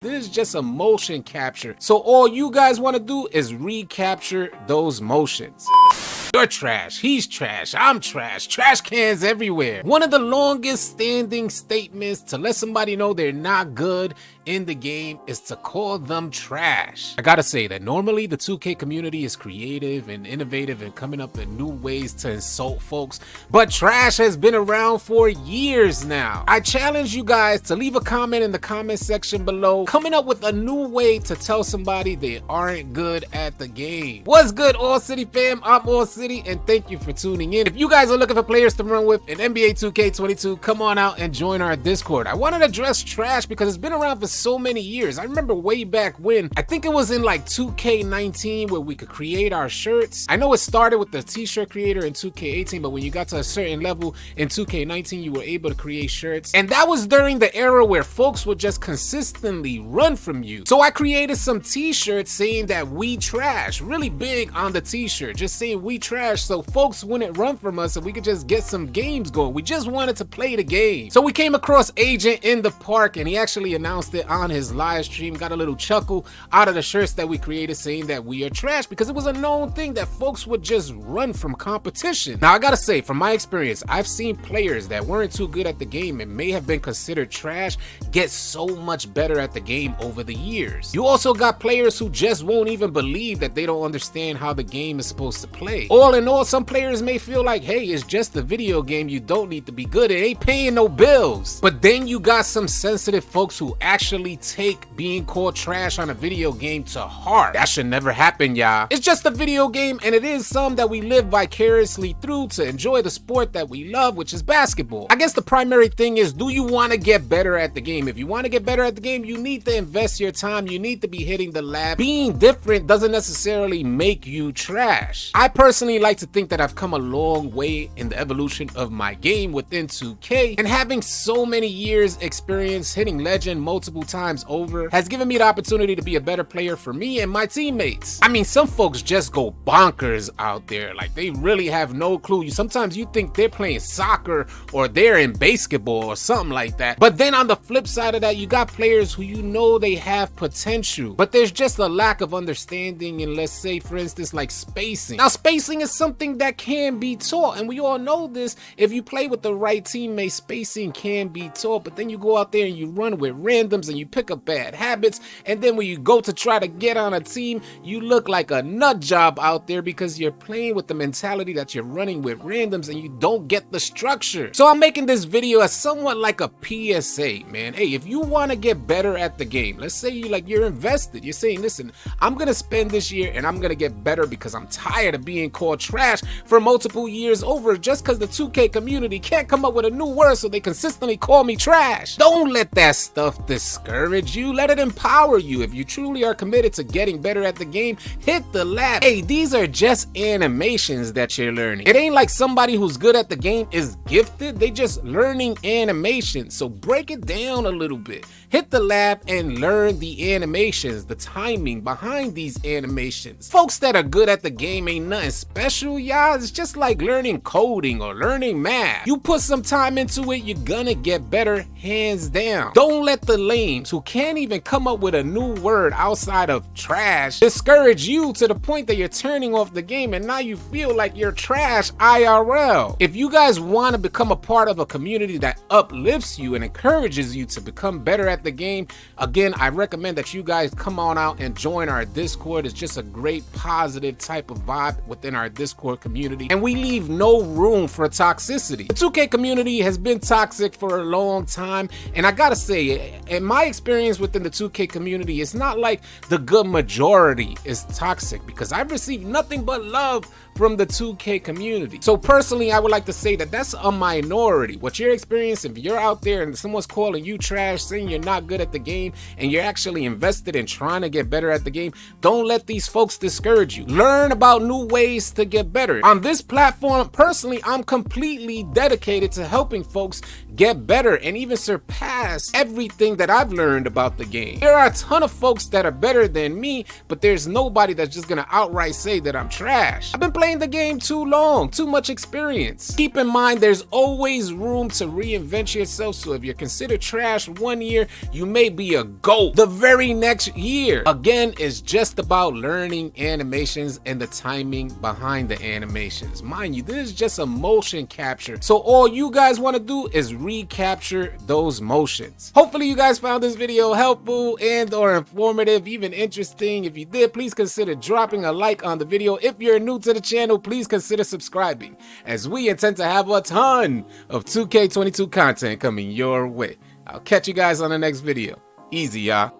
This is just a motion capture. So all you guys want to do is recapture those motions. You're trash, he's trash, I'm trash, trash cans everywhere. One of the longest standing statements to let somebody know they're not good in the game is to call them trash. I gotta say that normally the 2K community is creative and innovative and coming up with new ways to insult folks, but trash has been around for years now. I challenge you guys to leave a comment in the comment section below, coming up with a new way to tell somebody they aren't good at the game. What's good, AllCity fam? I'm AllCity, and thank you for tuning in. If you guys are looking for players to run with in NBA 2K22, come on out and join our Discord. I wanted to address trash because it's been around for so many years. I remember way back when, I think it was in like 2K19 where we could create our shirts. I know it started with the t-shirt creator in 2K18, but when you got to a certain level in 2K19, you were able to create shirts. And that was during the era where folks would just consistently run from you. So I created some t-shirts saying that we trash, really big on the t-shirt, just saying we trash so folks wouldn't run from us and we could just get some games going. We just wanted to play the game. So we came across Agent in the park and he actually announced it on his live stream, got a little chuckle out of the shirts that we created saying that we are trash because it was a known thing that folks would just run from competition. Now I gotta say, from my experience, I've seen players that weren't too good at the game and may have been considered trash get so much better at the game over the years. You also got players who just won't even believe that they don't understand how the game is supposed to play. All in all, some players may feel like, hey, it's just a video game, you don't need to be good, it ain't paying no bills. But then you got some sensitive folks who actually take being called trash on a video game to heart. That should never happen, y'all. It's just a video game and it is some that we live vicariously through to enjoy the sport that we love, which is basketball. I guess the primary thing is, do you want to get better at the game? If you want to get better at the game, you need to invest your time, you need to be hitting the lab. Being different doesn't necessarily make you trash. I personally like to think that I've come a long way in the evolution of my game within 2K, and having so many years experience hitting legend multiple times over has given me the opportunity to be a better player for me and my teammates. I mean, some folks just go bonkers out there, like they really have no clue. Sometimes you think they're playing soccer or they're in basketball or something like that, but then on the flip side of that, you got players who you know they have potential, but there's just a lack of understanding in, let's say for instance, like spacing. Now spacing is something that can be taught, and we all know this. If you play with the right teammates, spacing can be taught, but then you go out there and you run with randoms and you pick up bad habits, and then when you go to try to get on a team, you look like a nut job out there because you're playing with the mentality that you're running with randoms and you don't get the structure. So I'm making this video as somewhat like a PSA, man. Hey, if you want to get better at the game, let's say you're invested, you're saying, listen, I'm gonna spend this year and I'm gonna get better because I'm tired of being called trash for multiple years over just because the 2K community can't come up with a new word so they consistently call me trash. Don't let that stuff discourage you, let it empower you. If you truly are committed to getting better at the game, hit the lab. Hey, these are just animations that you're learning. It ain't like somebody who's good at the game is gifted, they just learning animations. So break it down a little bit. Hit the lab and learn the animations, the timing behind these animations. Folks that are good at the game ain't nothing special, y'all. It's just like learning coding or learning math. You put some time into it, you're gonna get better, hands down. Don't let the lames who can't even come up with a new word outside of trash discourage you to the point that you're turning off the game and now you feel like you're trash IRL. If you guys want to become a part of a community that uplifts you and encourages you to become better at the game, again, I recommend that you guys come on out and join our Discord. It's just a great positive type of vibe within our Discord community, and we leave no room for toxicity. The 2K community has been toxic for a long time, and I gotta say, in my experience within the 2K community, it's not like the good majority is toxic, because I've received nothing but love from the 2K community. So personally, I would like to say that that's a minority. What you're experiencing, if you're out there and someone's calling you trash, saying you're not good at the game, and you're actually invested in trying to get better at the game, don't let these folks discourage you. Learn about new ways to get better. On this platform, personally, I'm completely dedicated to helping folks get better and even surpass everything that I've learned about the game. There are a ton of folks that are better than me, but there's nobody that's just gonna outright say that I'm trash. I've been playing playing the game too long, too much experience. Keep in mind there's always room to reinvent yourself, so if you're considered trash 1 year, you may be a GOAT the very next year. Again, it's just about learning animations and the timing behind the animations. Mind you, this is just a motion capture, so all you guys want to do is recapture those motions. Hopefully you guys found this video helpful and or informative, even interesting. If you did, please consider dropping a like on the video. If you're new to the channel, please consider subscribing, as we intend to have a ton of 2K22 content coming your way. I'll catch you guys on the next video. Easy, y'all.